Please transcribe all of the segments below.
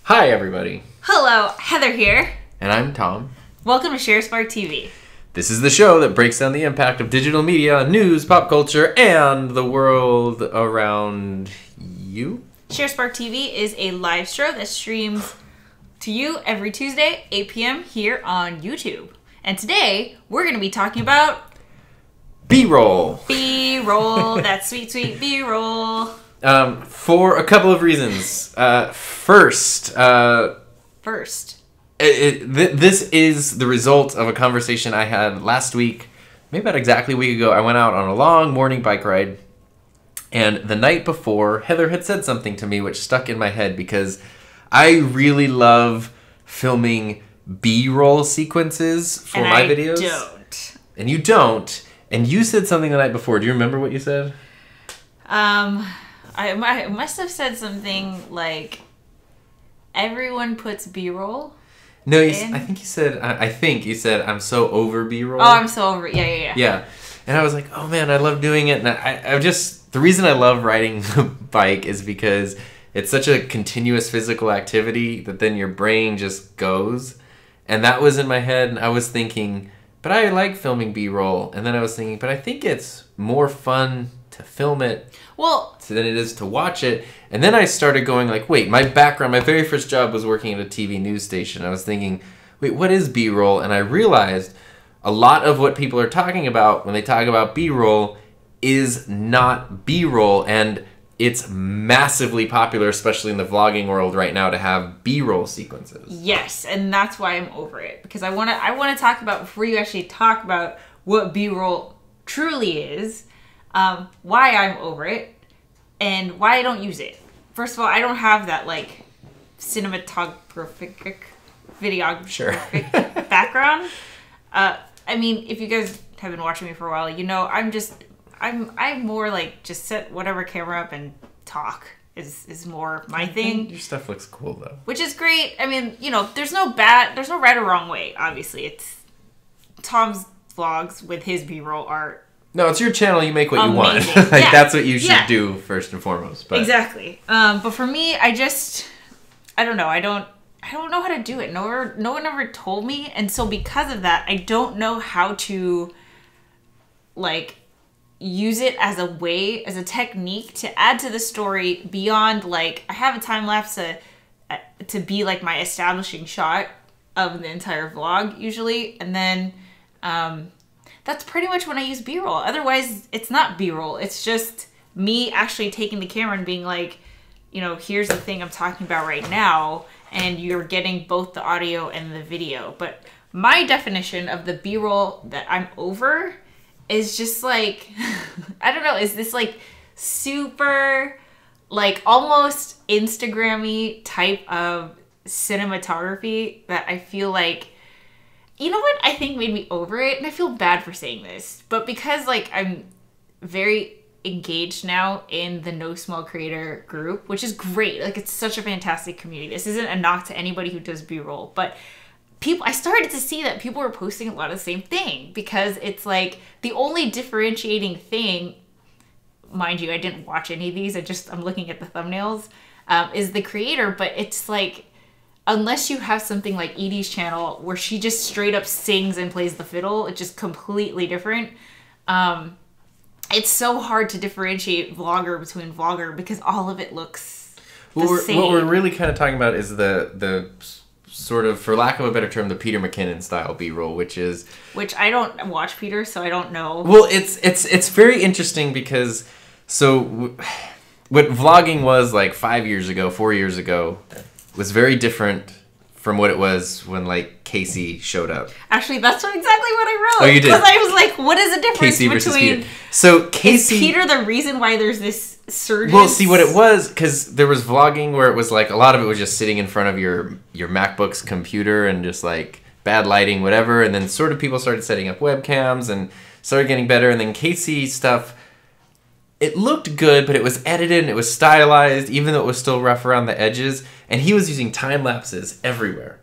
Hi, everybody. Hello, Heather here. And I'm Tom. Welcome to SHARESPARK TV. This is the show that breaks down the impact of digital media, news, pop culture, and the world around you. SHARESPARK TV is a live show that streams to you every Tuesday, 8 p.m. here on YouTube. And today, we're going to be talking about... B-roll. B-roll, that sweet, sweet B-roll. For a couple of reasons. First, this is the result of a conversation I had last week, maybe about exactly a week ago. I went out on a long morning bike ride, and the night before, Heather had said something to me which stuck in my head because I really love filming B-roll sequences for my videos. And I don't. And you don't. And you said something the night before. Do you remember what you said? I must have said something like, everyone puts B-roll. No, I think you said, I'm so over B-roll. Oh, I'm so over it. Yeah. Yeah. And I was like, oh man, I love doing it. And I just, the reason I love riding the bike is because it's such a continuous physical activity that then your brain just goes. And that was in my head, and I was thinking, but I like filming B-roll. And then I was thinking, but I think it's more fun to film it than it is to watch it. And then I started going like, wait, my background, my very first job was working at a TV news station. I was thinking, wait, what is B-roll? And I realized a lot of what people are talking about when they talk about B-roll is not B-roll. And it's massively popular, especially in the vlogging world right now, to have B-roll sequences. Yes, and that's why I'm over it. Because I want to talk about, before you actually talk about what B-roll truly is, why I'm over it, and why I don't use it. First of all, I don't have that, like, cinematographic, videographic background. I mean, if you guys have been watching me for a while, you know, I'm more like, just set whatever camera up and talk is more my thing. Your stuff looks cool, though. Which is great. I mean, you know, there's no right or wrong way, obviously. It's Tom's vlogs with his B-roll art. No, it's your channel. You make what you want. Like, that's what you should do first and foremost. But. Exactly. But for me, I don't know. I don't know how to do it. No one ever told me, and so because of that, I don't know how to, like, use it as a technique to add to the story beyond, like, I have a time lapse to be like my establishing shot of the entire vlog usually, and then that's pretty much when I use B-roll. Otherwise, it's not B-roll. It's just me actually taking the camera and being like, you know, here's the thing I'm talking about right now, and you're getting both the audio and the video. But my definition of the B-roll that I'm over is just like, I don't know, is this like super, like almost Instagram-y type of cinematography that I feel like, you know what I think made me over it? And I feel bad for saying this, but because like I'm very engaged now in the No Small Creator group, which is great. Like, it's such a fantastic community. This isn't a knock to anybody who does B-roll, but I started to see that people were posting a lot of the same thing, because it's like the only differentiating thing, mind you, I didn't watch any of these. I'm looking at the thumbnails, is the creator, but it's like, unless you have something like Edie's channel where she just straight up sings and plays the fiddle, it's just completely different. It's so hard to differentiate vlogger between vlogger because all of it looks the same. What we're really kind of talking about is the sort of, for lack of a better term, the Peter McKinnon style B-roll, which I don't watch Peter, so I don't know. Well, it's very interesting because what vlogging was like 4 years ago was very different from what it was when, like, Casey showed up. Actually, that's exactly what I wrote. Oh, you did? Because I was like, what is the difference Casey versus Peter. So Casey... Is Peter the reason why there's this surge? Well, see, what it was, because there was vlogging where it was like, a lot of it was just sitting in front of your MacBook's computer and just, like, bad lighting, whatever, and then sort of people started setting up webcams and started getting better, and then Casey stuff... It looked good, but it was edited and it was stylized, even though it was still rough around the edges. And he was using time lapses everywhere.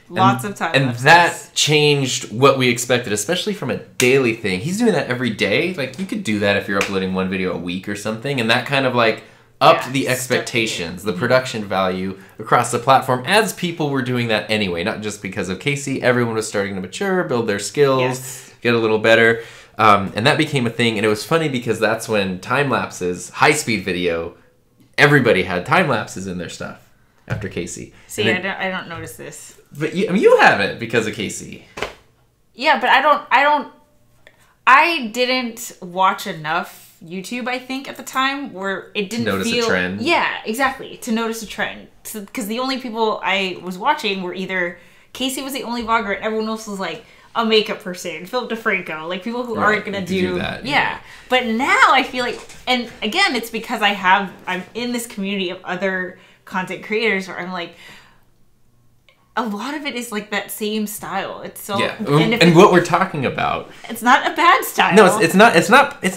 Lots of time lapses. And that changed what we expected, especially from a daily thing. He's doing that every day. Like, you could do that if you're uploading one video a week or something. And that kind of, like, upped the expectations, the production value across the platform, as people were doing that anyway, not just because of Casey. Everyone was starting to mature, build their skills, get a little better. And that became a thing. And it was funny because that's when time lapses, high-speed video, everybody had time lapses in their stuff after Casey. See, then, I don't notice this. But you have it because of Casey. Yeah, but I didn't watch enough YouTube, I think, at the time where it didn't notice a trend. Yeah, exactly. To notice a trend. Because the only people I was watching were either Casey was the only vlogger and everyone else was like a makeup person, Philip DeFranco, like people who aren't gonna do that. Yeah. But now I feel like, and again, it's because I'm in this community of other content creators where I'm like, a lot of it is like that same style. It's so and what we're talking about, it's not a bad style. No, it's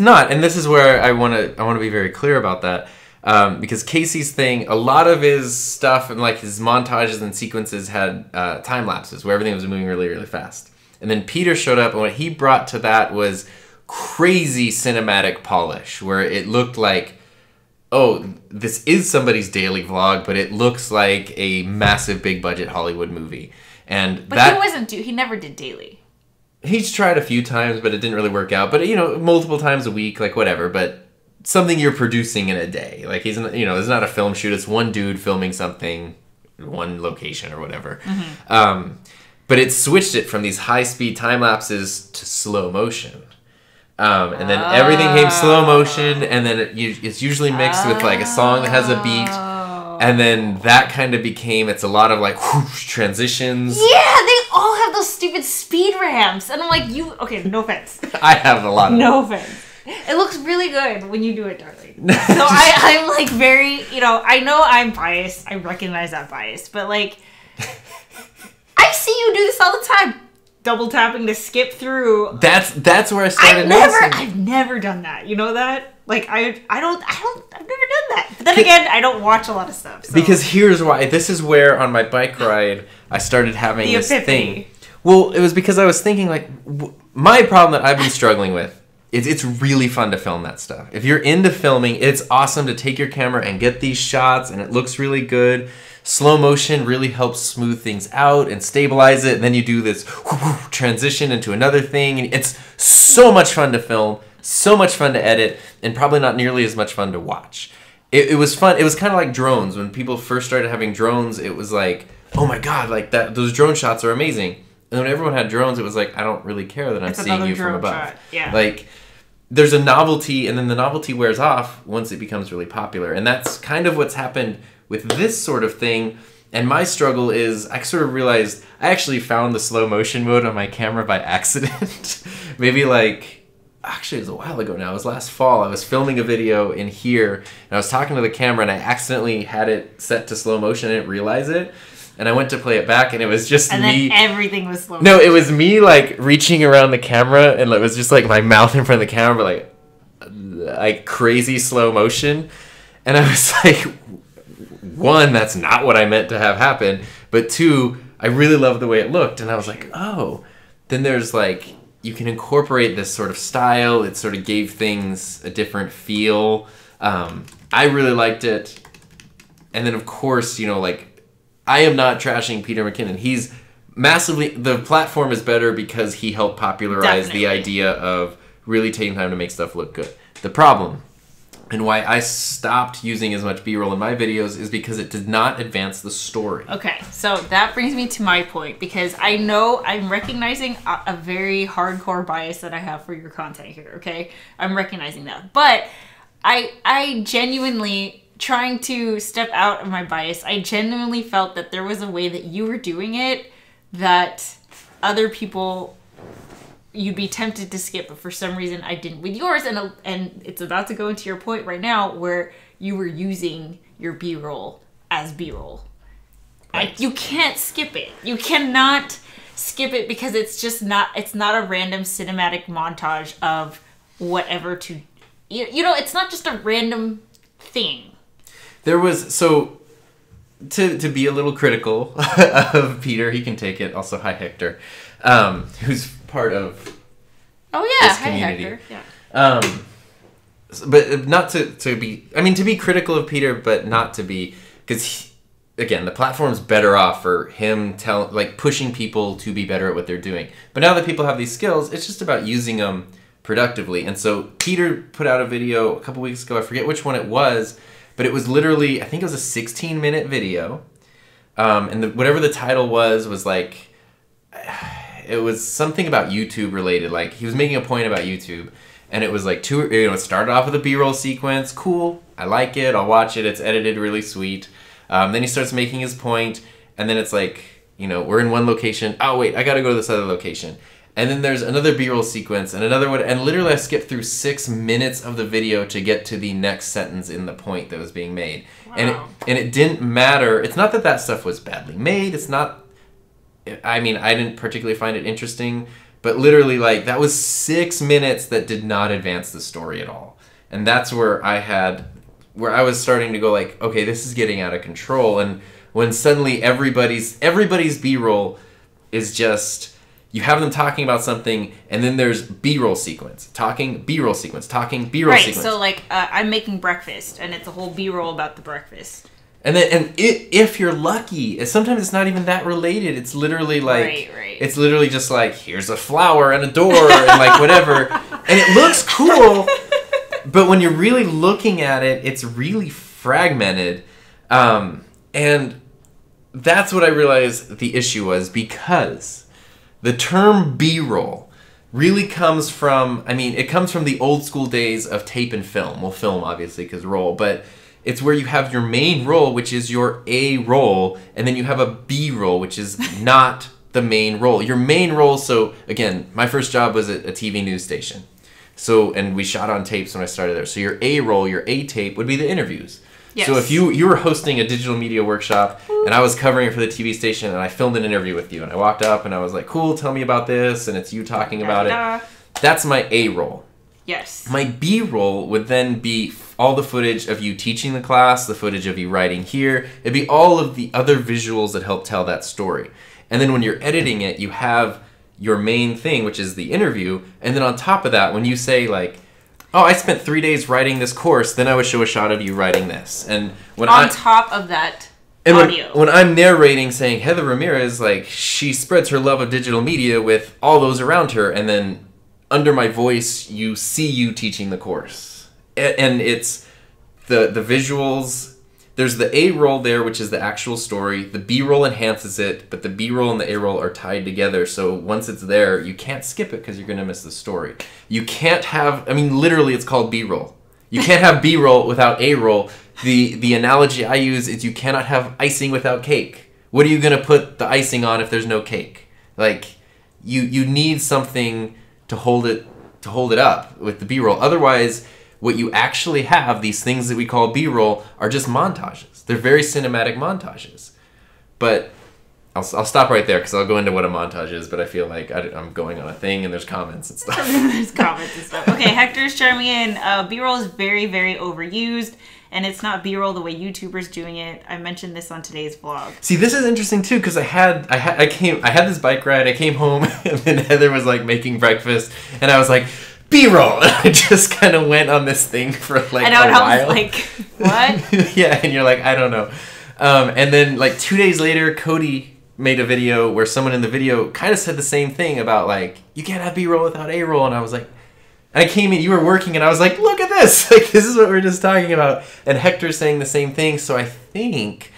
not. And this is where I want to be very clear about that. Because Casey's thing, a lot of his stuff and like his montages and sequences had time lapses where everything was moving really, really fast. And then Peter showed up, and what he brought to that was crazy cinematic polish, where it looked like, oh, this is somebody's daily vlog, but it looks like a massive, big budget Hollywood movie. But he never did daily. He's tried a few times, but it didn't really work out. But, multiple times a week, like whatever. But something you're producing in a day. Like it's not a film shoot. It's one dude filming something, one location or whatever. Mm-hmm. But it switched it from these high-speed time lapses to slow motion. And then everything came slow motion, and then it's usually mixed with like a song that has a beat. And then that kind of became, it's a lot of like whoosh, transitions. Yeah, they all have those stupid speed ramps. And I'm like, okay, no offense. I have a lot of No offense. It looks really good when you do it, darling. So I'm like very, I know I'm biased. I recognize that bias. But like, I see you do this all the time. Double tapping to skip through. That's where I started noticing. I've never done that. You know that? Like I've never done that. But then again, I don't watch a lot of stuff. So. Because here's why. This is where on my bike ride I started having this thing. Well, it was because I was thinking like my problem that I've been struggling with is it's really fun to film that stuff. If you're into filming, it's awesome to take your camera and get these shots and it looks really good. Slow motion really helps smooth things out and stabilize it. And then you do this transition into another thing. And it's so much fun to film, so much fun to edit, and probably not nearly as much fun to watch. It was fun. It was kind of like drones. When people first started having drones, it was like, oh my God, like those drone shots are amazing. And when everyone had drones, it was like, I don't really care that I'm seeing you from above. Shot. Yeah. Like, there's a novelty, and then the novelty wears off once it becomes really popular. And that's kind of what's happened with this sort of thing. And my struggle is I sort of realized I actually found the slow motion mode on my camera by accident. Maybe actually it was a while ago now. It was last fall. I was filming a video in here and I was talking to the camera and I accidentally had it set to slow motion. I didn't realize it. And I went to play it back and it was just me. And then everything was slow motion. No, it was me like reaching around the camera and it was just like my mouth in front of the camera, but like crazy slow motion. And I was like, one, that's not what I meant to have happen. But two, I really loved the way it looked. And I was like, oh, then there's like, you can incorporate this sort of style. It sort of gave things a different feel. I really liked it. And then of course, I am not trashing Peter McKinnon. He's massively, the platform is better because he helped popularize the idea of really taking time to make stuff look good. The problem, and why I stopped using as much B-roll in my videos, is because it did not advance the story. Okay, so that brings me to my point, because I know I'm recognizing a very hardcore bias that I have for your content here, okay? I'm recognizing that. But I genuinely, trying to step out of my bias, I genuinely felt that there was a way that you were doing it that other people, you'd be tempted to skip, but for some reason I didn't with yours. And it's about to go into your point right now where you were using your B-roll as B-roll. Right. You can't skip it. You cannot skip it because it's not a random cinematic montage of whatever it's not just a random thing. There was, so, to be a little critical of Peter, he can take it. Also, hi, Hector, who's part of this community. Hi, Hector. Yeah. but not to be, I mean, to be critical of Peter, but not to be, because again, the platform's better off for him pushing people to be better at what they're doing. But now that people have these skills, it's just about using them productively. And so Peter put out a video a couple weeks ago, I forget which one it was, but it was literally, I think it was a 16-minute video. And whatever the title was like, it was something about YouTube related. Like, he was making a point about YouTube. And it was like it started off with a B-roll sequence. Cool. I like it. I'll watch it. It's edited really sweet. Then he starts making his point. And then it's like, we're in one location. Oh, wait, I got to go to this other location. And then there's another B-roll sequence and another one. And literally I skipped through 6 minutes of the video to get to the next sentence in the point that was being made. Wow. And it didn't matter. It's not that stuff was badly made. It's not, I mean, I didn't particularly find it interesting. But literally, like, that was 6 minutes that did not advance the story at all. And that's where I was starting to go like, okay, this is getting out of control. And when suddenly everybody's B-roll is just, you have them talking about something, and then there's B-roll sequence, talking, B-roll sequence, talking, B-roll sequence. Right, so like, I'm making breakfast, and it's a whole B-roll about the breakfast. And then, if you're lucky, sometimes it's not even that related. It's literally like, right. It's literally just like, here's a flower and a door and like whatever, and it looks cool. But when you're really looking at it, it's really fragmented, and that's what I realized the issue was, because the term B-roll really comes from, it comes from the old school days of tape and film. Well, film obviously because roll, but it's where you have your main roll, which is your A roll, and then you have a B roll, which is not the main roll. Your main roll, so again, my first job was at a TV news station. So, and we shot on tapes when I started there. So your A roll, your A tape would be the interviews. Yes. So if you were hosting a digital media workshop and I was covering it for the TV station and I filmed an interview with you and I walked up and I was like, cool, tell me about this, and it's you talking about it. That's my A roll. Yes. My B roll would then be all the footage of you teaching the class, the footage of you writing here. It'd be all of the other visuals that help tell that story. And then when you're editing it, you have your main thing, which is the interview. And then on top of that, when you say like, oh, I spent 3 days writing this course, then I would show a shot of you writing this. And when on top of that audio. When I'm narrating saying Heather Ramirez, like, she spreads her love of digital media with all those around her, and then under my voice, you see you teaching the course. And it's the visuals. There's the A roll there, which is the actual story. The B roll enhances it, but the B roll and the A roll are tied together. So once it's there, you can't skip it because you're going to miss the story. You can't have, literally it's called B roll. You can't have B roll without A roll. The analogy I use is you cannot have icing without cake. What are you going to put the icing on if there's no cake? Like, you need something to hold it up with the B roll. Otherwise, what you actually have, these things that we call B-roll, are just montages. They're very cinematic montages. But I'll stop right there because I'll go into what a montage is, but I feel like I'm going on a thing and there's comments and stuff. There's comments and stuff. Okay, Hector's chiming in. B-roll is very, very overused, and it's not B-roll the way YouTubers doing it. I mentioned this on today's vlog. See, this is interesting too because I had this bike ride. I came home and then Heather was like making breakfast, and I was like, B-roll. I just kind of went on this thing for like a while. I was like, what? Yeah, and you're like, I don't know. And then like 2 days later, Cody made a video where someone in the video kind of said the same thing about like, you can't have B-roll without A-roll. And I was like, and I came in, you were working, and I was like, look at this. Like, this is what we're just talking about. And Hector's saying the same thing. So I think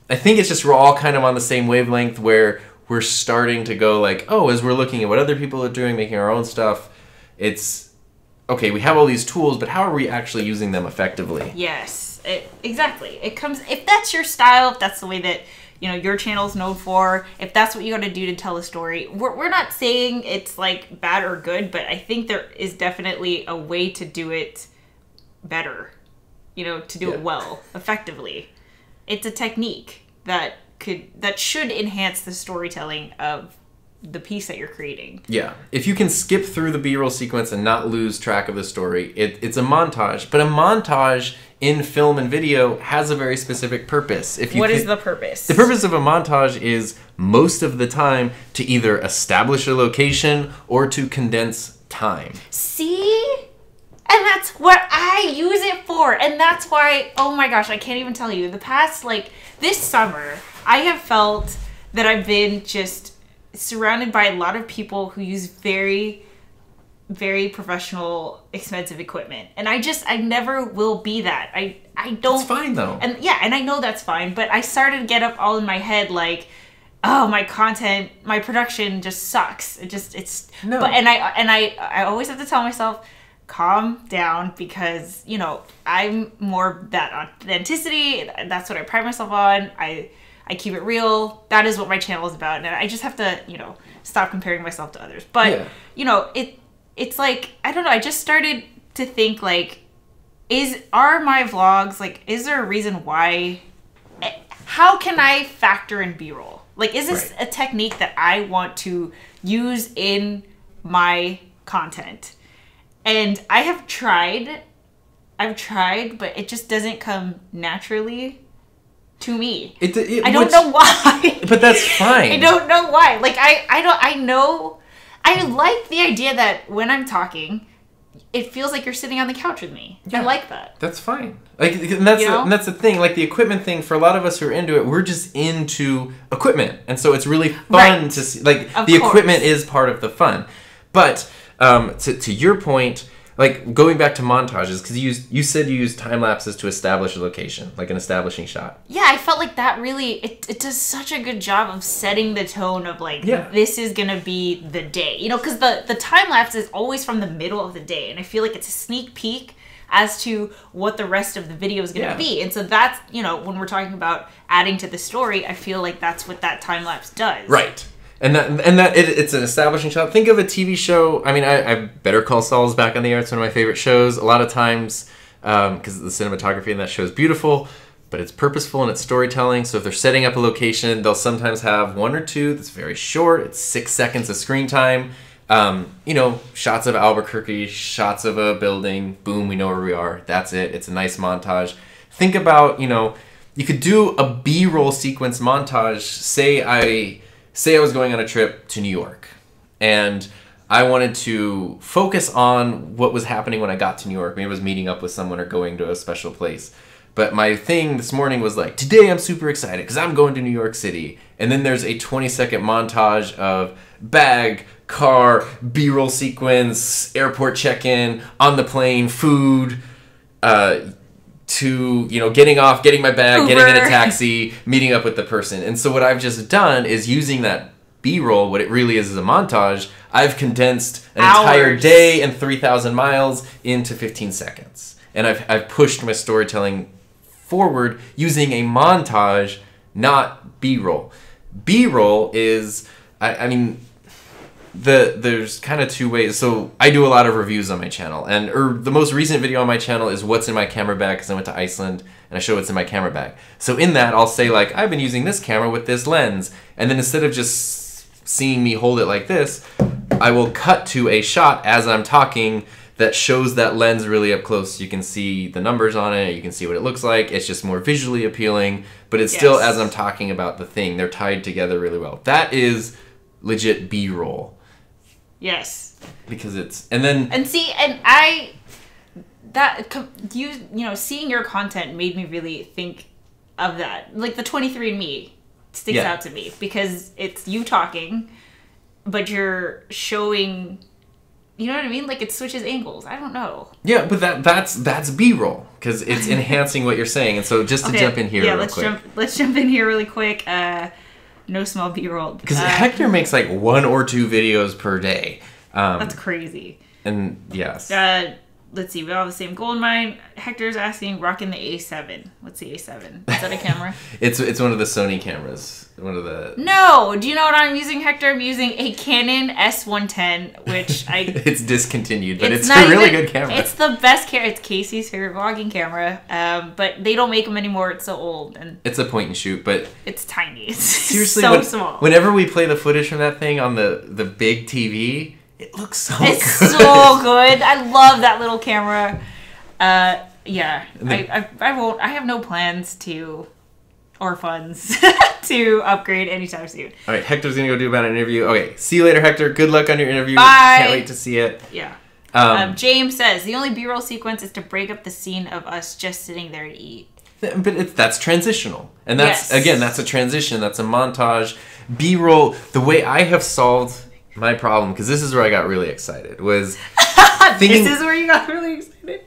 it's just we're all kind of on the same wavelength where we're starting to go like, oh, as we're looking at what other people are doing, making our own stuff, it's, okay, we have all these tools, but how are we actually using them effectively? Yes, exactly. It comes, if that's your style, if that's the way that, your channel's known for, if that's what you got to do to tell a story, we're not saying it's like bad or good, but I think there is definitely a way to do it better, to do it well, effectively. It's a technique that should enhance the storytelling of the piece that you're creating. Yeah. If you can skip through the B-roll sequence and not lose track of the story, it's a montage. But a montage in film and video has a very specific purpose. What is the purpose? The purpose of a montage is most of the time to either establish a location or to condense time. See? And that's what I use it for. And that's why, oh my gosh, I can't even tell you. The past, like, this summer, I have felt that I've been just surrounded by a lot of people who use very, very professional, expensive equipment. And I never will be that. I don't. It's fine, though. And yeah, and I know that's fine. But I started to get up all in my head, like, oh, my content, my production just sucks. No. But, and I always have to tell myself, calm down, because, you know, I'm more that authenticity. That's what I pride myself on. I keep it real. That is what my channel is about. And I just have to, you know, stop comparing myself to others. But, you know, it's like, I don't know. I just started to think, like, are my vlogs, like, is there a reason why, how can I factor in B-roll? Like, is this a technique that I want to use in my content? And I've tried, but it just doesn't come naturally to me. I don't know why. But that's fine. I don't know why. Like, I know, I like the idea that when I'm talking, it feels like you're sitting on the couch with me. Yeah, I like that. That's fine. Like, and that's the thing. Like, the equipment thing, for a lot of us who are into it, we're just into equipment. And so it's really fun to see. Like, the equipment is part of the fun. But to your point, like, going back to montages, because you said you use time lapses to establish a location, like an establishing shot. Yeah, I felt like that really, it does such a good job of setting the tone of, like, this is gonna be the day, you know, because the time lapse is always from the middle of the day, and I feel like it's a sneak peek as to what the rest of the video is gonna be. And so that's, you know, when we're talking about adding to the story, I feel like that's what that time lapse does. Right. And it's an establishing shot. Think of a TV show. I mean, I Better Call Saul's back on the air. It's one of my favorite shows. A lot of times, because the cinematography in that show is beautiful, but it's purposeful in its storytelling. So if they're setting up a location, they'll sometimes have one or two that's very short. It's 6 seconds of screen time. You know, shots of Albuquerque, shots of a building. Boom, we know where we are. That's it. It's a nice montage. Think about, you know, you could do a B-roll sequence montage. Say I was going on a trip to New York, and I wanted to focus on what was happening when I got to New York. Maybe I was meeting up with someone or going to a special place. But my thing this morning was like, today I'm super excited because I'm going to New York City. And then there's a 20-second montage of bag, car, B-roll sequence, airport check-in, on the plane, food, to, you know, getting off, getting my bag, Uber, getting in a taxi, meeting up with the person. And so what I've just done is using that B-roll, what it really is a montage, I've condensed an entire day and 3,000 miles into 15 seconds. And I've pushed my storytelling forward using a montage, not B-roll. B-roll is, I mean, there's kind of two ways. So I do a lot of reviews on my channel, and the most recent video on my channel is what's in my camera bag, because I went to Iceland and I show what's in my camera bag. So in that, I'll say, like, I've been using this camera with this lens, and then instead of just seeing me hold it like this, I will cut to a shot as I'm talking that shows that lens really up close. You can see the numbers on it, you can see what it looks like. It's just more visually appealing, but it's still as I'm talking about the thing. They're tied together really well. That is legit B-roll. Yes. Because it's, and then... And see, and you know, seeing your content made me really think of that. Like, the 23andMe sticks out to me, because it's you talking, but you're showing, you know what I mean? Like, it switches angles. I don't know. Yeah, but that's B-roll, because it's enhancing what you're saying. And so just to jump in here real quick. Let's jump in here really quick. No small B-roll. Because Hector makes like 1 or 2 videos per day. That's crazy. And yes. Let's see. We all have the same goal in mind. Hector's asking, rocking the A7. What's the A7? Is that a camera? It's one of the Sony cameras. One of the... No! Do you know what I'm using, Hector? I'm using a Canon S110, which I... It's discontinued, but it's a really good camera. It's the best camera. It's Casey's favorite vlogging camera, but they don't make them anymore. It's so old. And it's a point and shoot, but... It's tiny. It's seriously, so small. Whenever we play the footage from that thing on the big TV... It looks so good. It's so good. I love that little camera. Yeah. I have no plans to, or funds, to upgrade anytime soon. All right, Hector's going to go do about an interview. Okay, see you later, Hector. Good luck on your interview. Bye. Can't wait to see it. Yeah. James says, the only B-roll sequence is to break up the scene of us just sitting there to eat. But that's transitional. And that's, again, that's a transition. That's a montage. B-roll, the way I have solved my problem, because this is where I got really excited, was thinking... This is where you got really excited?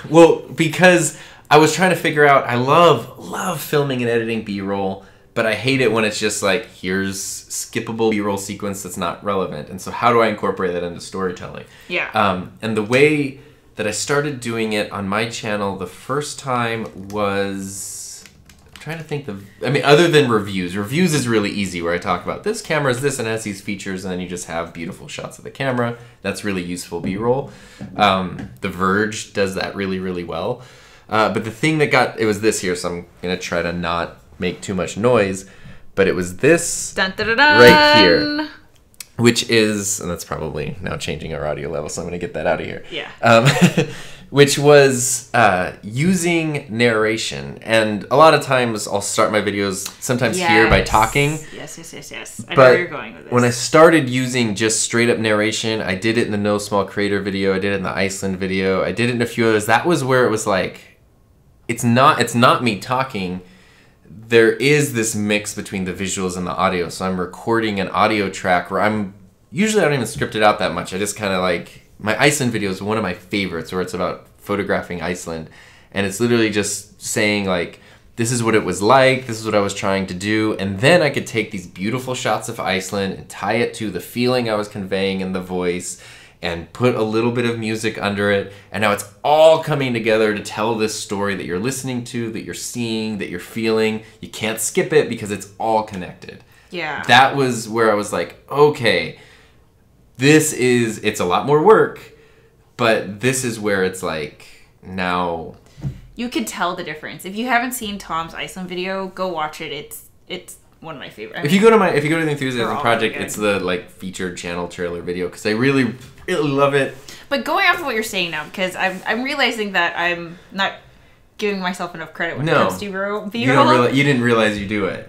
Well, because I was trying to figure out, I love filming and editing B-roll, but I hate it when it's just like, here's skippable B-roll sequence that's not relevant. And so how do I incorporate that into storytelling? Yeah. And the way that I started doing it on my channel the first time was... I'm trying to think other than reviews. Reviews is really easy, where I talk about this camera is this and has these features, and then you just have beautiful shots of the camera. That's really useful B-roll. The Verge does that really, really well. But the thing that it was this here, so I'm going to try to not make too much noise, but it was this right here, which is, and that's probably now changing our audio level, so I'm going to get that out of here. Yeah. Which was using narration. And a lot of times I'll start my videos sometimes here by talking. Yes. I know where you're going with this. When I started using just straight up narration, I did it in the No Small Creator video, I did it in the Iceland video, I did it in a few others. That was where it was like, it's not me talking. There is this mix between the visuals and the audio. So I'm recording an audio track where usually I don't even script it out that much. I just kind of like, my Iceland video is one of my favorites, where it's about photographing Iceland. And it's literally just saying like, this is what it was like, this is what I was trying to do. And then I could take these beautiful shots of Iceland and tie it to the feeling I was conveying in the voice and put a little bit of music under it. And now it's all coming together to tell this story that you're listening to, that you're seeing, that you're feeling. You can't skip it because it's all connected. Yeah. That was where I was like, okay, it's a lot more work, but this is where it's like, now... You could tell the difference. If you haven't seen Tom's Iceland video, go watch it. It's one of my favorite. If you go to the Enthusiasm Project, it's the like featured channel trailer video, because I really, really love it. But going off of what you're saying now, because I'm realizing that I'm not giving myself enough credit when it comes to B-roll. You didn't realize you do it.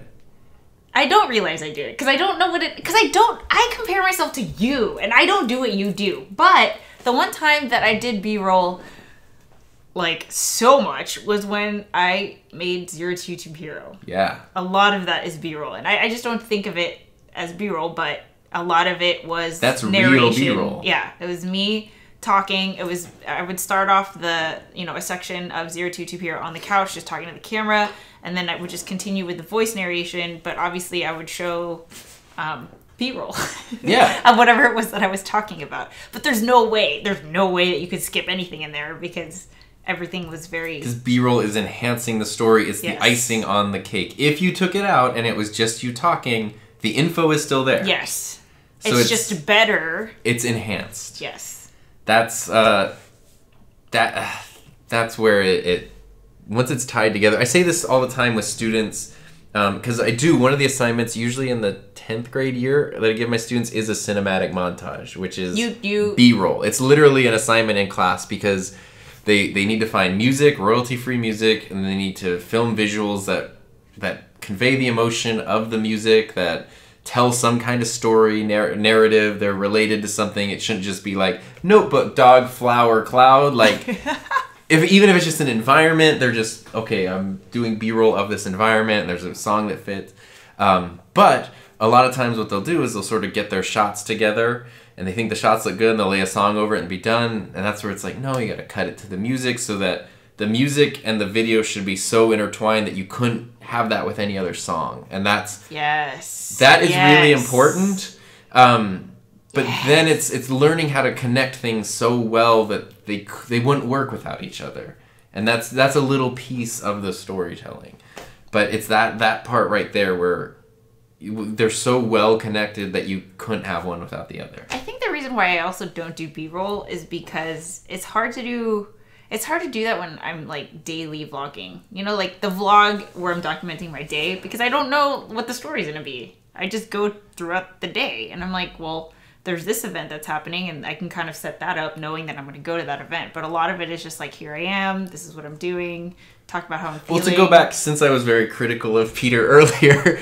I don't realize I do it because I don't know I compare myself to you and I don't do what you do. But the one time that I did B-roll like so much was when I made Zero to YouTube Hero. Yeah. A lot of that is B-roll, and I just don't think of it as B-roll, but a lot of it was narration. Real B-roll. Yeah, it was me talking. I would start off a section of Zero to YouTube Hero on the couch just talking to the camera, and then I would just continue with the voice narration, but obviously I would show B-roll. Yeah. Of whatever it was that I was talking about. But there's no way that you could skip anything in there because everything was very... Because B-roll is enhancing the story. It's the icing on the cake. If you took it out and it was just you talking, the info is still there. Yes. So it's just better. It's enhanced. Yes. That's where it once it's tied together. I say this all the time with students, because I do one of the assignments usually in the 10th grade year that I give my students is a cinematic montage, which is B-roll. It's literally an assignment in class because they need to find music, royalty-free music, and they need to film visuals that convey the emotion of the music, that tell some kind of story, narrative, they're related to something. It shouldn't just be like, notebook, dog, flower, cloud. Like, even if it's just an environment, they're just, okay, I'm doing B-roll of this environment, and there's a song that fits. But a lot of times what they'll do is they'll sort of get their shots together, and they think the shots look good, and they'll lay a song over it and be done. And that's where it's like, no, you gotta cut it to the music so that the music and the video should be so intertwined that you couldn't have that with any other song. And that is really important. But then it's learning how to connect things so well that they wouldn't work without each other. And that's a little piece of the storytelling. But it's that part right there where they're so well connected that you couldn't have one without the other. I think the reason why I also don't do B-roll is because it's hard to do that when I'm like daily vlogging. You know, like the vlog where I'm documenting my day, because I don't know what the story's gonna be. I just go throughout the day and I'm like, well, there's this event that's happening and I can kind of set that up knowing that I'm gonna go to that event. But a lot of it is just like, here I am, this is what I'm doing, talk about how I'm feeling. Well, to go back, since I was very critical of Peter earlier,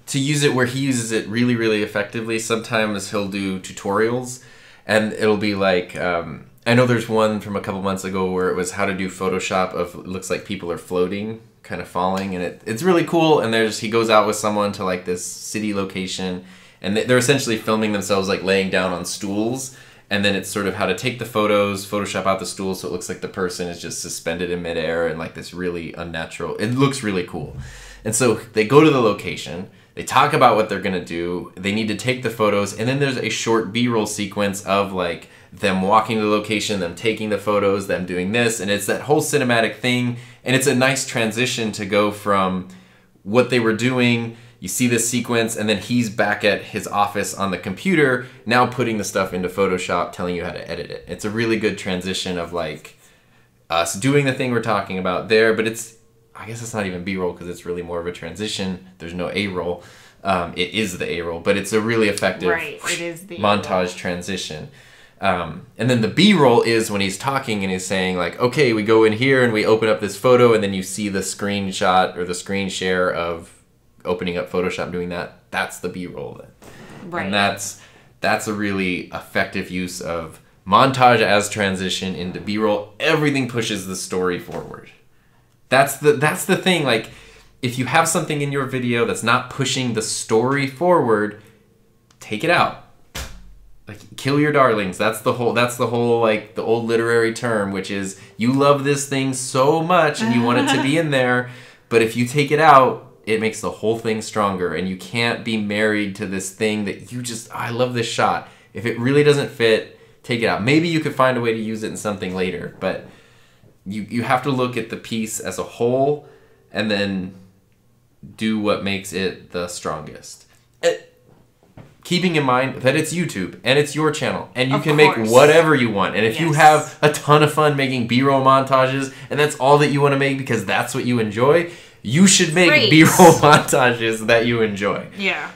to use it where he uses it really, really effectively, sometimes he'll do tutorials. and it'll be like, I know there's one from a couple months ago where it was how to do Photoshop of, it looks like people are floating, kind of falling, and it's really cool. And he goes out with someone to like this city location, and they're essentially filming themselves like laying down on stools. And then it's sort of how to take the photos, Photoshop out the stool so it looks like the person is just suspended in midair and like this really unnatural. It looks really cool. And so they go to the location, they talk about what they're gonna do, they need to take the photos, and then there's a short B-roll sequence of like them walking to the location, them taking the photos, them doing this, and it's that whole cinematic thing. And it's a nice transition to go from what they were doing. You see this sequence, and then he's back at his office on the computer, now putting the stuff into Photoshop, telling you how to edit it. It's a really good transition of like us doing the thing we're talking about there, but I guess it's not even B-roll because it's really more of a transition. There's no A-roll. It is the A-roll, but it's a really effective it is the montage transition. And then the B-roll is when he's talking and he's saying like, okay, we go in here and we open up this photo, and then you see the screenshot or the screen share of opening up Photoshop, doing that. That's the B-roll then. Right. And that's a really effective use of montage as transition into B-roll. Everything pushes the story forward. That's the thing. Like, if you have something in your video that's not pushing the story forward, take it out. Like, kill your darlings. That's the whole like the old literary term, which is you love this thing so much and you want it to be in there, but if you take it out, it makes the whole thing stronger, and you can't be married to this thing that you just, I love this shot. If it really doesn't fit, take it out. Maybe you could find a way to use it in something later, but you have to look at the piece as a whole and then do what makes it the strongest. Keeping in mind that it's YouTube and it's your channel and you can make whatever you want. And if you have a ton of fun making B-roll montages and that's all that you want to make because that's what you enjoy, you should make B-roll montages that you enjoy. Yeah,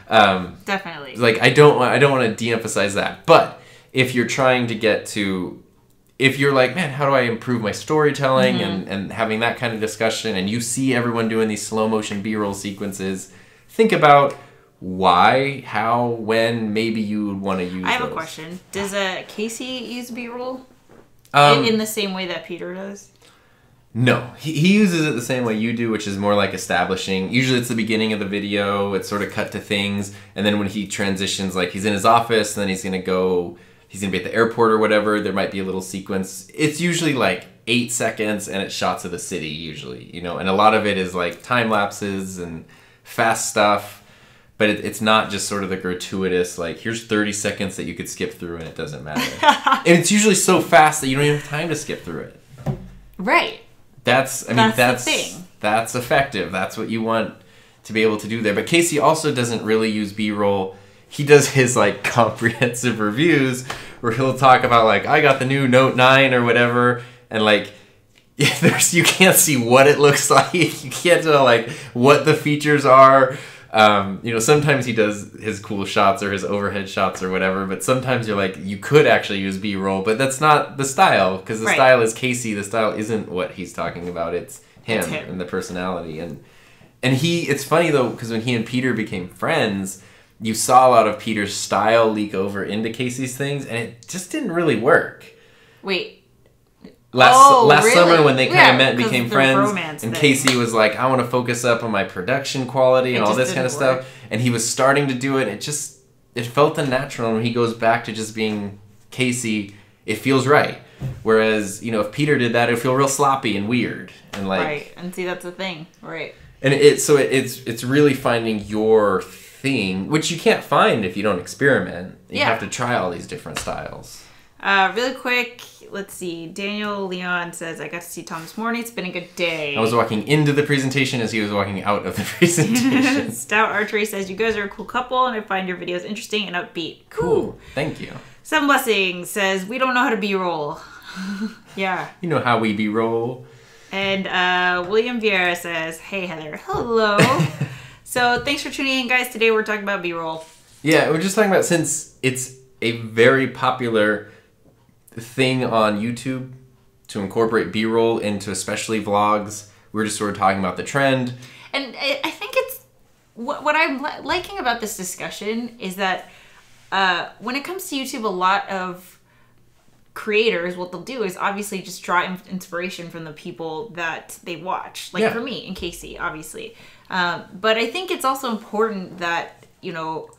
definitely. Like, I don't want to de-emphasize that. But if you're trying to get to, if you're like, man, how do I improve my storytelling and having that kind of discussion, and you see everyone doing these slow motion B-roll sequences, think about why, how, when maybe you would want to use I have those. a question. Does Casey use B-roll in the same way that Peter does? No, he uses it the same way you do, which is more like establishing. Usually it's the beginning of the video, it's sort of cut to things, and then when he transitions, like he's in his office, and then he's going to be at the airport or whatever, there might be a little sequence. It's usually like 8 seconds, and it's shots of the city, usually, you know, and a lot of it is like time lapses and fast stuff, but it's not just sort of the gratuitous, like, here's 30 seconds that you could skip through and it doesn't matter. And it's usually so fast that you don't even have time to skip through it. Right. That's the thing. That's effective. That's what you want to be able to do there. But Casey also doesn't really use B-roll. He does his like comprehensive reviews where he'll talk about like, I got the new Note 9 or whatever, and like you can't see what it looks like. You can't tell like what the features are. You know, sometimes he does his cool shots or his overhead shots or whatever, but sometimes you're like, you could actually use B-roll, but that's not the style, because the style is Casey. The style isn't what he's talking about. It's him and the personality. And it's funny though, because when he and Peter became friends, you saw a lot of Peter's style leak over into Casey's things, and it just didn't really work. Wait. Last summer when they kind of met and became friends, and thing. Casey was like, I want to focus up on my production quality and all this kind of stuff, and he was starting to do it, and it felt unnatural. And when he goes back to just being Casey, it feels right. Whereas, you know, if Peter did that, it would feel real sloppy and weird. And like, right, and see, that's the thing. Right. And it's really finding your thing, which you can't find if you don't experiment. You have to try all these different styles. Really quick, let's see. Daniel Leon says, I got to see Tom this morning. It's been a good day. I was walking into the presentation as he was walking out of the presentation. Stout Archery says, you guys are a cool couple, and I find your videos interesting and upbeat. Cool. Thank you. Some Blessing says, we don't know how to B-roll. Yeah. You know how we B-roll. And William Vieira says, hey, Heather. Hello. So thanks for tuning in, guys. Today we're talking about B-roll. Yeah, we're just talking about, since it's a very popular thing on YouTube to incorporate B-roll into especially vlogs, we're just sort of talking about the trend. And I think it's what I'm liking about this discussion is that when it comes to YouTube, a lot of creators, what they'll do is obviously just draw inspiration from the people that they watch. Like for me and Casey, obviously. But I think it's also important that, you know,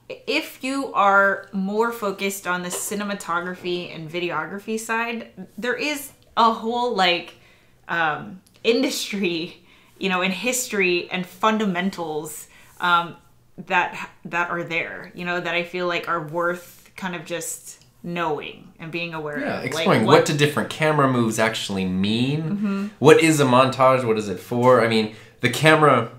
if you are more focused on the cinematography and videography side, there is a whole like industry, you know, and history and fundamentals that are there, you know, that I feel like are worth kind of just knowing and being aware of. Exploring like what do different camera moves actually mean? What is a montage? What is it for? I mean, the camera,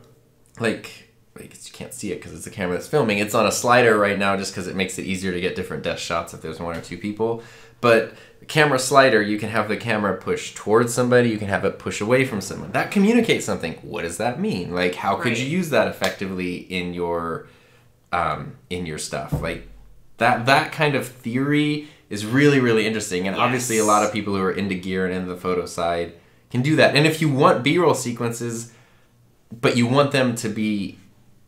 like you can't see it because it's the camera that's filming. It's on a slider right now just because it makes it easier to get different desk shots if there's one or two people. But the camera slider, you can have the camera push towards somebody. You can have it push away from someone. That communicates something. What does that mean? Like, how could you use that effectively in your stuff? Like, that kind of theory is really, really interesting. And obviously a lot of people who are into gear and into the photo side can do that. And if you want B-roll sequences, but you want them to be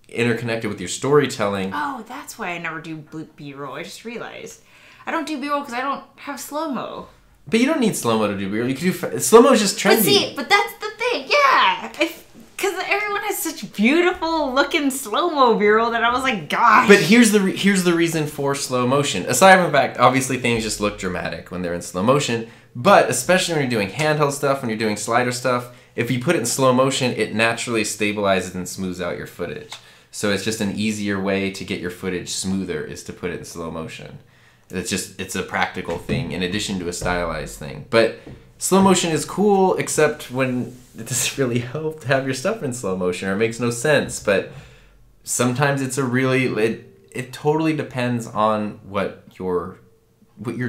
interconnected with your storytelling. Oh, that's why I never do B-roll. I just realized. I don't do B-roll because I don't have slow-mo. But you don't need slow-mo to do B-roll. You can do slow-mo is just trendy. But that's the thing. Yeah. Because everyone has such beautiful looking slow-mo B-roll that I was like, gosh. But here's the reason for slow motion. Aside from the fact, obviously things just look dramatic when they're in slow motion. But especially when you're doing handheld stuff, when you're doing slider stuff, if you put it in slow motion, it naturally stabilizes and smooths out your footage. So it's just an easier way to get your footage smoother is to put it in slow motion. It's a practical thing in addition to a stylized thing. But slow motion is cool, except when it doesn't really help to have your stuff in slow motion, or it makes no sense. But sometimes it's it totally depends on what you're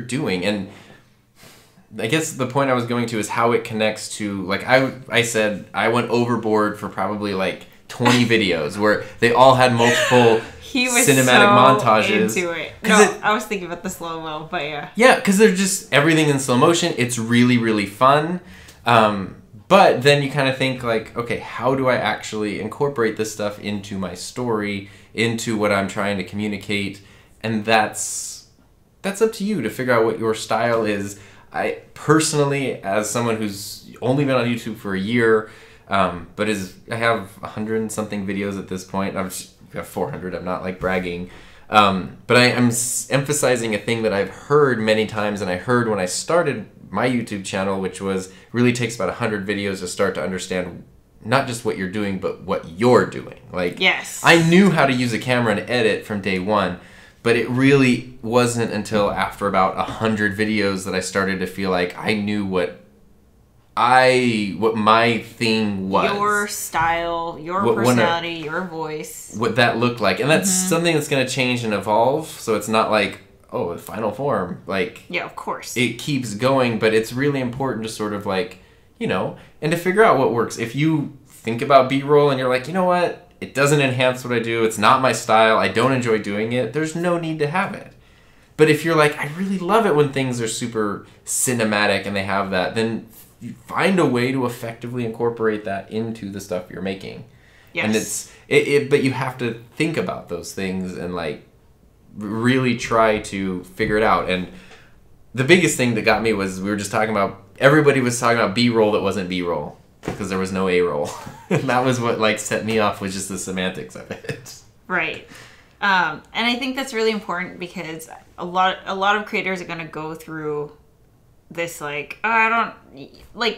doing. And I guess the point I was going to is how it connects to, like I said, I went overboard for probably like 20 videos where they all had multiple cinematic montages. Into it. No, I was thinking about the slow-mo, but yeah. Yeah, because they're just everything in slow motion. It's really, really fun. But then you kind of think like, okay, how do I actually incorporate this stuff into my story, into what I'm trying to communicate? And that's up to you to figure out what your style is. I personally, as someone who's only been on YouTube for a year, but I have 100 and something videos at this point. I have 400. I'm not like bragging. But I'm emphasizing a thing that I've heard many times, and I heard when I started my YouTube channel, which was really takes about 100 videos to start to understand not just what you're doing, but what you're doing. Like, I knew how to use a camera and edit from day one, but it really wasn't until after about 100 videos that I started to feel like I knew what my thing was. Your style, your personality, your voice. What that looked like. And that's something that's going to change and evolve. So it's not like, oh, a final form. Like, yeah, of course. It keeps going, but it's really important to sort of like, you know, and to figure out what works. If you think about B-roll and you're like, you know what? It doesn't enhance what I do. It's not my style. I don't enjoy doing it. There's no need to have it. But if you're like, I really love it when things are super cinematic and they have that, then you find a way to effectively incorporate that into the stuff you're making. Yes. And but you have to think about those things and like really try to figure it out. And the biggest thing that got me was everybody was talking about B-roll that wasn't B-roll because there was no A-roll. And that was what like set me off, was just the semantics of it. Right. And I think that's really important because a lot of creators are going to go through this like,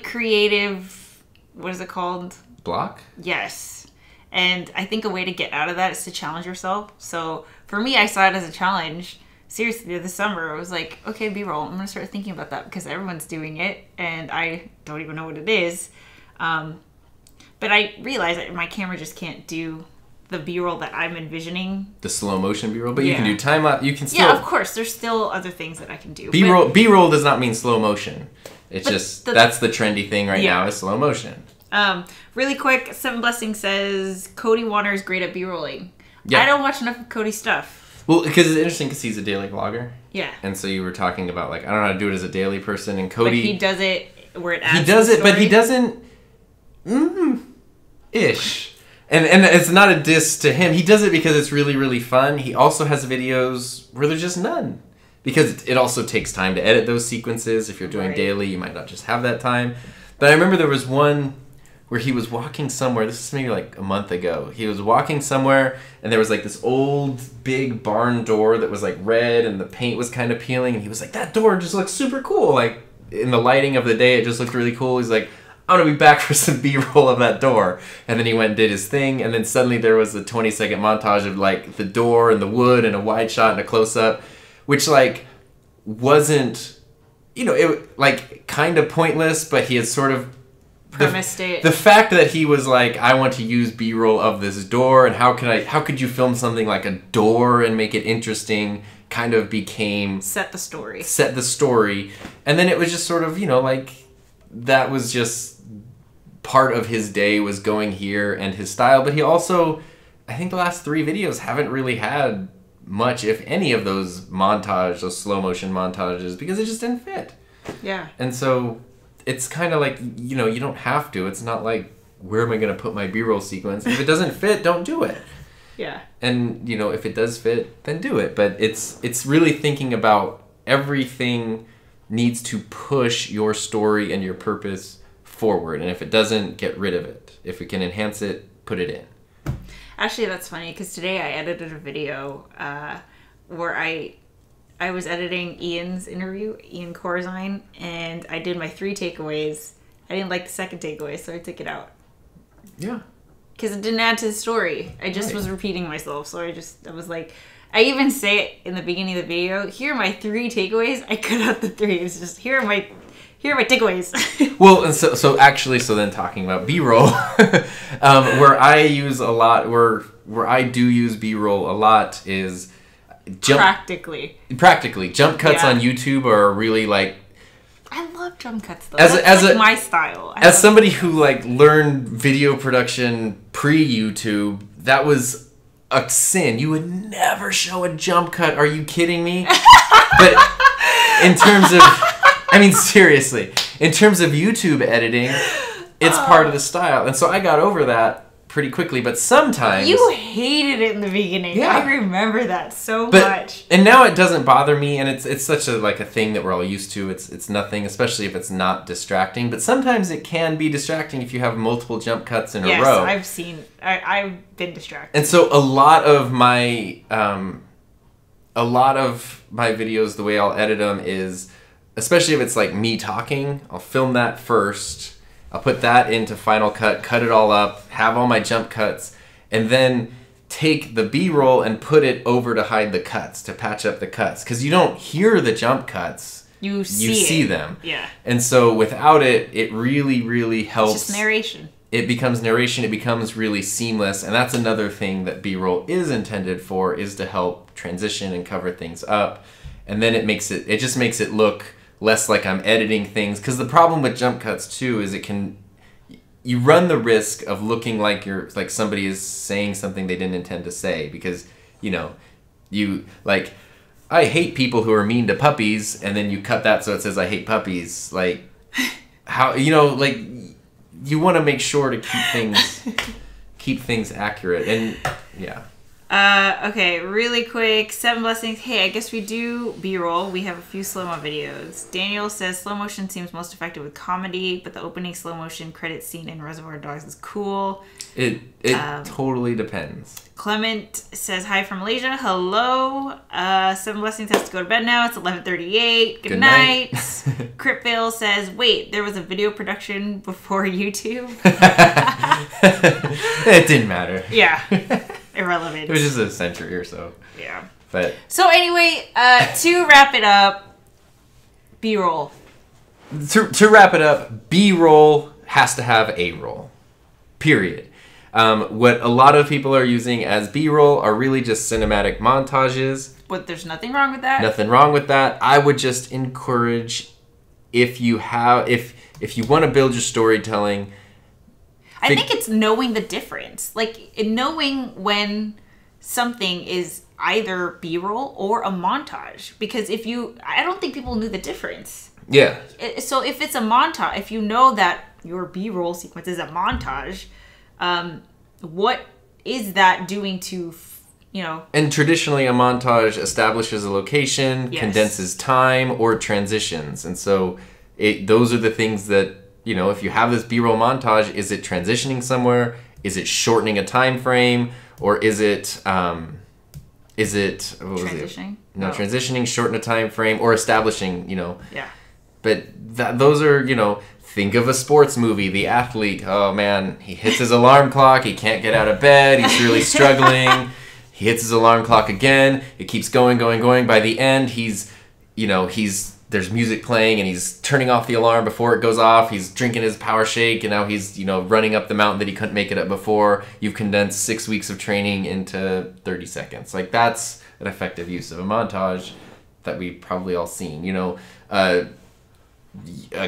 creative, what is it called? Block? Yes. And I think a way to get out of that is to challenge yourself. So for me, I saw it as a challenge. Seriously, this summer, I was like, okay, B-roll, I'm going to start thinking about that because everyone's doing it and I don't even know what it is. But I realized that my camera just can't do the B-roll that I'm envisioning. The slow motion B-roll, but you can do time lapse. You can still. Yeah, of course. There's still other things that I can do. B-roll does not mean slow motion. It's just that's the trendy thing right now is slow motion. Really quick, Seven Blessings says Cody Warner is great at B-rolling. Yeah. I don't watch enough of Cody's stuff. Well, because it's interesting because he's a daily vlogger. Yeah. And so you were talking about like I don't know how to do it as a daily person, and Cody. But he does it where it adds. He does it, but he doesn't. Ish. And it's not a diss to him. He does it because it's really, really fun. He also has videos where there's just none. because it also takes time to edit those sequences. If you're doing daily, you might not just have that time. But I remember there was one where he was walking somewhere. This is maybe like a month ago. He was walking somewhere, and there was like this old big barn door that was like red, and the paint was kind of peeling. And he was like, "That door just looks super cool." Like in the lighting of the day, it just looked really cool. He's like, "I'm gonna be back for some B-roll of that door." And then he went and did his thing, and then suddenly there was a 20-second montage of like the door and the wood and a wide shot and a close-up, which like wasn't, you know, it like kind of pointless, but he had sort of premised it. The fact that he was like, I want to use B-roll of this door, and how could you film something like a door and make it interesting, kind of became set the story. And then it was just sort of, you know, like that was just part of his day, was going here and his style. But he also, I think the last 3 videos haven't really had much, if any, of those slow motion montages, because it just didn't fit. Yeah. And so it's kind of like, you know, you don't have to. It's not like, where am I going to put my B-roll sequence? If it doesn't fit, don't do it. Yeah. And, you know, if it does fit, then do it. But it's really thinking about everything needs to push your story and your purpose forward. And if it doesn't, get rid of it. If it can enhance it, put it in. Actually, that's funny, because today I edited a video where I was editing Ian's interview, Ian Corzine, and I did my 3 takeaways. I didn't like the second takeaway, so I took it out. Yeah. Because it didn't add to the story. I just was repeating myself, so I was like, I even say it in the beginning of the video, here are my 3 takeaways. I cut out the 3. It's just, here are my takeaways. Well, and so then talking about B-roll, where I use a lot, where I do use B-roll a lot is practically jump cuts on YouTube are really like, I love jump cuts though. That's like my style. As somebody who like learned video production pre-YouTube, that was a sin. You would never show a jump cut. Are you kidding me? But in terms of, I mean, seriously, in terms of YouTube editing, it's part of the style. And so I got over that pretty quickly, but sometimes... You hated it in the beginning. Yeah. I remember that so much. And now it doesn't bother me, and it's such a like a thing that we're all used to. It's nothing, especially if it's not distracting. But sometimes it can be distracting if you have multiple jump cuts in a row. Yes, I've been distracted. And so a lot of my videos, the way I'll edit them is, especially if it's like me talking, I'll film that first. I'll put that into Final Cut, cut it all up, have all my jump cuts, and then take the B-roll and put it over to hide the cuts, to patch up the cuts. Because you don't hear the jump cuts. You see them. Yeah. And so without it, it really, really helps. It's just narration. It becomes narration. It becomes really seamless. And that's another thing that B-roll is intended for, is to help transition and cover things up. And then it just makes it look less like I'm editing things. Because the problem with jump cuts too is you run the risk of looking like somebody is saying something they didn't intend to say, because you like, I hate people who are mean to puppies, and then you cut that so it says I hate puppies. Like, how, like, you want to make sure to keep things accurate. And yeah. Okay, really quick, 7 blessings. Hey, I guess we do B-roll. We have a few slow-mo videos. Daniel says slow motion seems most effective with comedy, but the opening slow motion credit scene in Reservoir Dogs is cool. It totally depends. Clement says hi from Malaysia. Hello. 7 blessings has to go to bed now. It's 11:38. Good night. Cryptvale says, wait, there was a video production before YouTube? It didn't matter. Yeah. Irrelevant. It was just a century or so. Yeah. But so anyway, to wrap it up, B-roll. To wrap it up, B-roll has to have A-roll. Period. What a lot of people are using as B-roll are really just cinematic montages. But there's nothing wrong with that. Nothing wrong with that. I would just encourage, if you want to build your storytelling, I think it's knowing the difference. Like, knowing when something is either B-roll or a montage. Because I don't think people knew the difference. Yeah. So if it's a montage, if you know that your B-roll sequence is a montage, what is that doing to you know. And traditionally, a montage establishes a location, Yes. condenses time, or transitions. And so those are the things that, you know, if you have this B-roll montage, is it transitioning somewhere? Is it shortening a time frame? Or is it Transitioning? No, transitioning, shorten a time frame, or establishing, you know. Yeah. But those are, you know, think of a sports movie, the athlete. Oh, man, he hits his alarm clock. He can't get out of bed. He's really struggling. He hits his alarm clock again. It keeps going. By the end, there's music playing and he's turning off the alarm before it goes off. He's drinking his power shake and now he's, you know, running up the mountain that he couldn't make it up before. You've condensed 6 weeks of training into 30 seconds. Like, that's an effective use of a montage that we've probably all seen. You know, a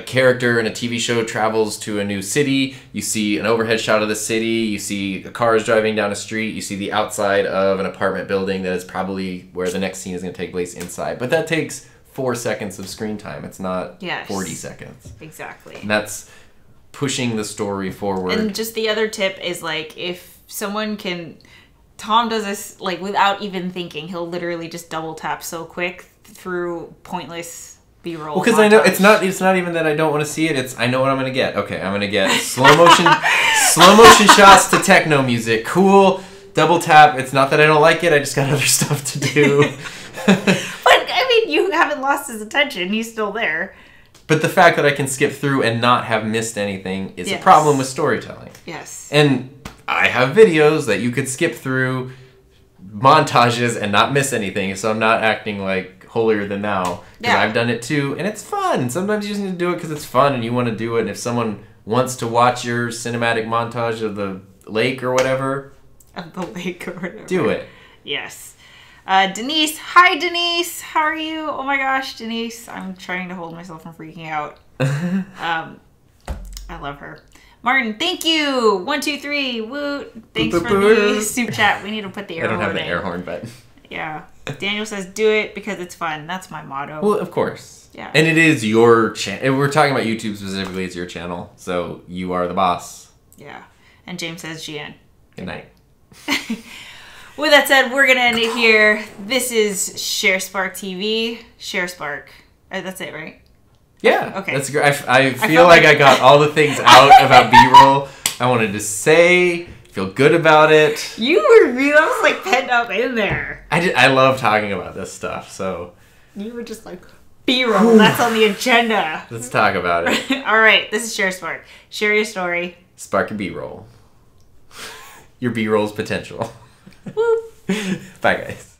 character in a TV show travels to a new city. You see an overhead shot of the city. You see cars driving down a street. You see the outside of an apartment building that is probably where the next scene is going to take place inside. But that takes 4 seconds of screen time. It's not 40 seconds. Exactly. And that's pushing the story forward. And just the other tip is, like, if someone can... Tom does this, like, without even thinking. He'll literally just double tap so quick through pointless... B-roll. Well, because I know it's not even that I don't want to see it. It's I know what I'm gonna get. Okay, I'm gonna get slow motion shots to techno music. Cool. Double tap. It's not that I don't like it. I just got other stuff to do. But I mean, you haven't lost his attention. He's still there. But the fact that I can skip through and not have missed anything is a problem with storytelling. Yes. And I have videos that you could skip through montages and not miss anything, so I'm not acting like holier than thou, because I've done it too, and it's fun. Sometimes you just need to do it because it's fun and you want to do it, and if someone wants to watch your cinematic montage of the lake or whatever, do it. Yes. Denise, hi Denise, how are you? Oh my gosh, Denise, I'm trying to hold myself from freaking out. I love her. Martin, thank you. 1, 2, 3, woot. Thanks for the soup chat. We need to put the air horn in. I don't have the air horn, but yeah. Daniel says, do it because it's fun. That's my motto. Well, of course. Yeah. And it is your channel. We're talking about YouTube specifically. It's your channel. So you are the boss. Yeah. And James says, GN. Good night. With that said, we're going to end it here. This is ShareSpark TV. ShareSpark. That's it, right? Yeah. Okay. That's great. I feel like I got all the things out about B-roll I wanted to say. Feel good about it. You were really, that was like pent up in there. I love talking about this stuff, so. You were just like, B-roll, that's on the agenda. Let's talk about it. All right, this is ShareSpark. Share your story. Spark your B-roll. Your B-roll's potential. Woo. Bye, guys.